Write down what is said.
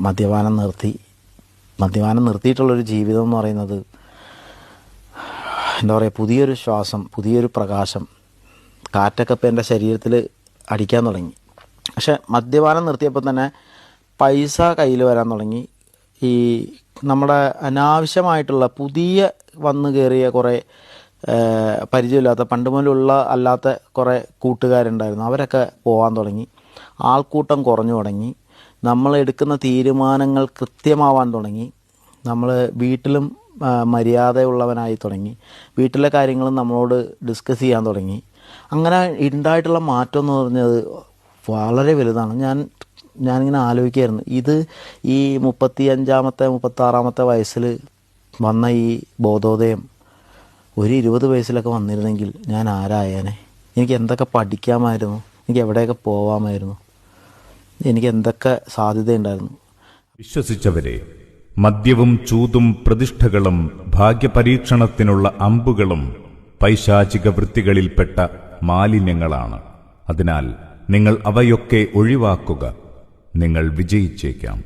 മദ്യപാനം നിർത്തിയിട്ടുള്ളൊരു ജീവിതം എന്ന് പറയുന്നത് എന്താ പറയുക, പുതിയൊരു ശ്വാസം, പുതിയൊരു പ്രകാശം, കാറ്റൊക്കെ ഇപ്പം എൻ്റെ ശരീരത്തിൽ അടിക്കാൻ തുടങ്ങി. പക്ഷെ മദ്യപാനം നിർത്തിയപ്പോൾ തന്നെ പൈസ കയ്യിൽ വരാൻ തുടങ്ങി. ഈ നമ്മുടെ അനാവശ്യമായിട്ടുള്ള പുതിയ വന്നു കയറിയ കുറേ പരിചയമില്ലാത്ത പണ്ട് മുതലുള്ള അല്ലാത്ത കുറേ കൂട്ടുകാരുണ്ടായിരുന്നു, അവരൊക്കെ പോകാൻ തുടങ്ങി. ആൾക്കൂട്ടം കുറഞ്ഞു തുടങ്ങി. നമ്മൾ എടുക്കുന്ന തീരുമാനങ്ങൾ കൃത്യമാവാൻ തുടങ്ങി. നമ്മൾ വീട്ടിലും മര്യാദയുള്ളവനായി തുടങ്ങി. വീട്ടിലെ കാര്യങ്ങളും നമ്മളോട് ഡിസ്കസ് ചെയ്യാൻ തുടങ്ങി. അങ്ങനെ ഉണ്ടായിട്ടുള്ള മാറ്റം എന്ന് പറഞ്ഞത് വളരെ വലുതാണ്. ഞാനിങ്ങനെ ആലോചിക്കുകയായിരുന്നു, ഇത് ഈ 35-ാമത്തെ 36-ാമത്തെ വയസ്സിൽ വന്ന ഈ ബോധോദയം ഒരു 20 വയസ്സിലൊക്കെ വന്നിരുന്നെങ്കിൽ ഞാൻ ആരായേനെ? എനിക്ക് എന്തൊക്കെ പഠിക്കാമായിരുന്നു, എനിക്ക് എവിടെയൊക്കെ പോവാമായിരുന്നു, എനിക്ക് എന്തൊക്കെ സാധ്യതയുണ്ടായിരുന്നു. വിശ്വസിച്ചവരെ, മദ്യവും ചൂതും പ്രതിഷ്ഠകളും ഭാഗ്യപരീക്ഷണത്തിനുള്ള അമ്പുകളും പൈശാചിക വൃത്തികളിൽപ്പെട്ട മാലിന്യങ്ങളാണ്. അതിനാൽ നിങ്ങൾ അവയൊക്കെ ഒഴിവാക്കുക. നിങ്ങൾ വിജയിച്ചേക്കാം.